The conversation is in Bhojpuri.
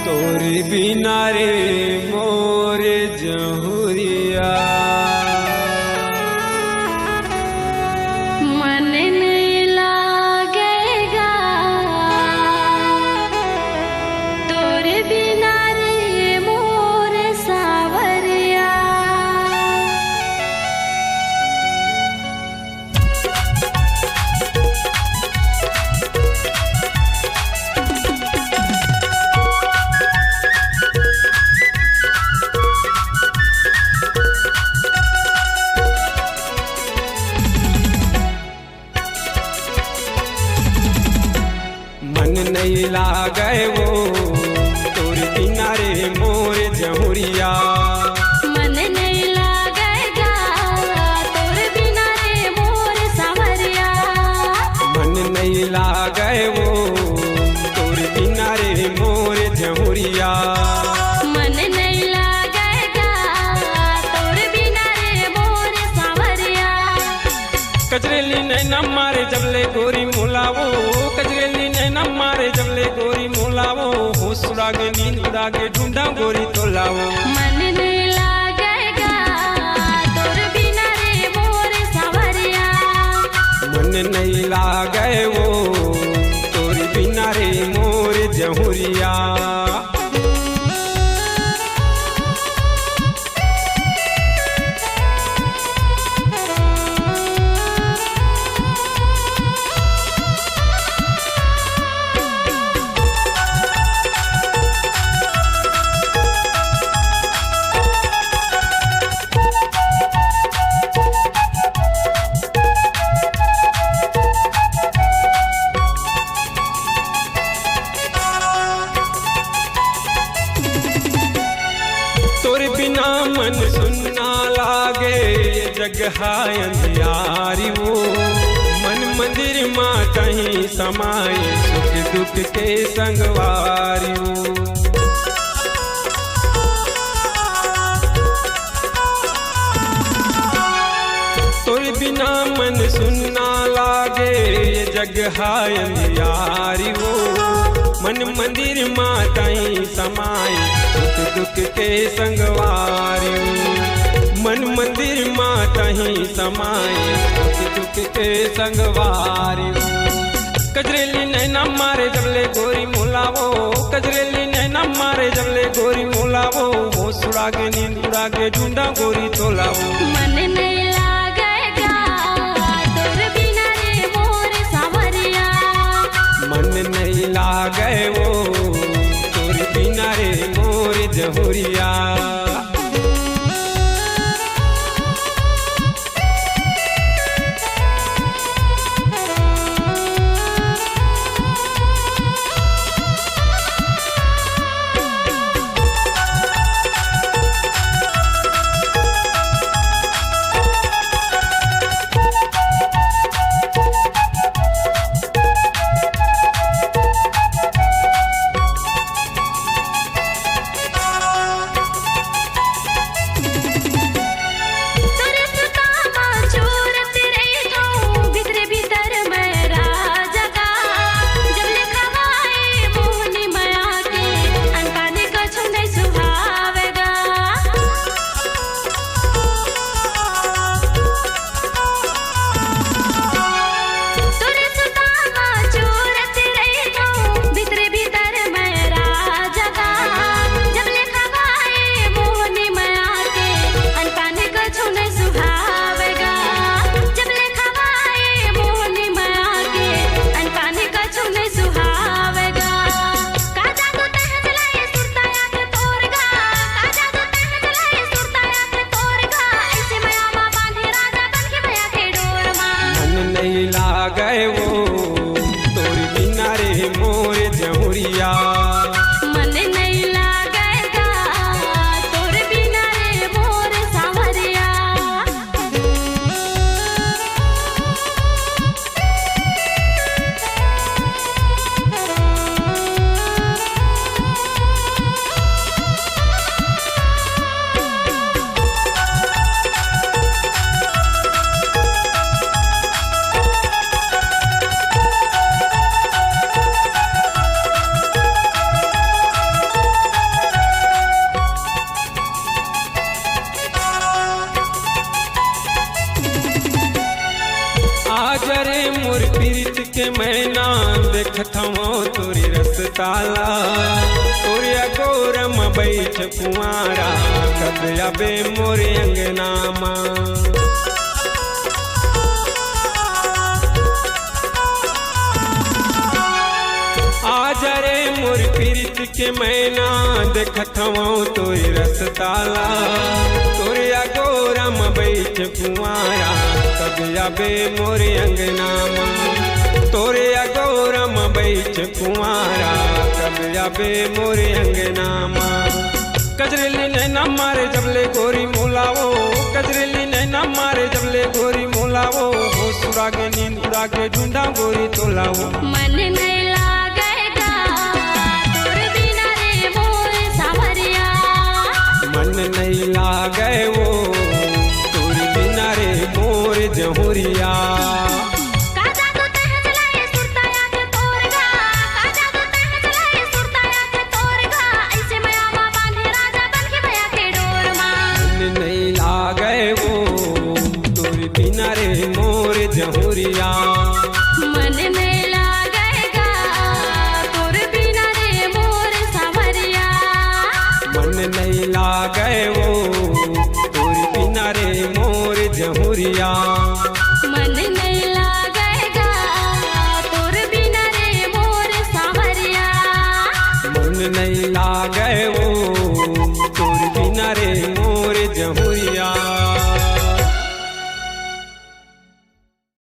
तोरे बिना रे मोरे जहुरिया मन नहीं लागेगा तोरे बिना रे मोर सावरिया। मन नहीं लागे वो तोरे बिना रे मोरे जहुरिया मन नहीं लागेगा तोरे बिना रे मोर सावरिया। मन नहीं लागे वो तोरे बिना रे मोरे जहुरिया मन नहीं लागेगा तोरे बिना रे मोर सावरिया। कजरेली नैना मारे जबले गोरी मुलावो कजरेली नैना मारे जबले गोरी मुलावो होश उड़ागे नींद उड़ागे ढूंढा गोरी तो लावो। मन नहीं लागेगा तोरे बिना रे मोर सावरिया। मन नहीं लागे वो तोरे बिना रे मोरे जहुरिया। तोरे बिना मन सुनना लागे जग हाय अंधियारी वो मन मंदिर माँ कहीं समाए सुख दुख के संगवारी वो। तोरे बिना मन सुनना लागे जग हाय अंधियारी वो मन मंदिर माँ कहीं समाए सुख दुख के संगवारी मन मंदिर माँ कहीं समाए सुख दुख के संगवारी। कजरेली नैना मारे जबले गोरी मुलावो कजरेली नैना मारे जबले गोरी मुलावो होश उड़ागे नींद उड़ागे ढूंढा गोरी तो लावो। मन नहीं लागेगा तोरे बिना रे मोर सावरिया। मन नहीं लागे वो तोरे बिना रे मोरे जहुरिया। देखत हूँ तोरी रसताला तोरे गोरम बैठ कुंवारा कब आबे मोरे अंगनामा आज रे मोर प्रीत के मैना देखत हूँ तोरी रसताला तोरे गोरम बैठ कुंवारा कब आबे मोरे अंगनामा तोरे गोरम बैठ कुंवारा कब आबे मोरे अंगनामा कजरेली नैना मारे जबले गोरी मोलावो कजरेली नैना मारे जबले गोरी मोलावो हो सुरागे नींद उड़ागे ढूंढा गोरी तोलावो मन नहीं लागेगा तोर बिना रे मोर सावरिया मन नहीं लागे वो तोरी बिना रे मोर जहुरिया काजा तो तह चलाए सुरताया के तोरगा काजा तो तह चलाए सुरताया के तोरगा ऐसे मयावा बांधे राजा बन के भया के डोरमा मन नहीं लागे वो तोरी बिना रे मोर जहुरिया मन नहीं लागेगा तोर बिना रे मोर सावरिया मन नहीं लागे वो तोरी बिना रे मोर जहुरिया मन नहीं लागेगा तोर बिना रे मोर सावरिया मन नहीं लागे वो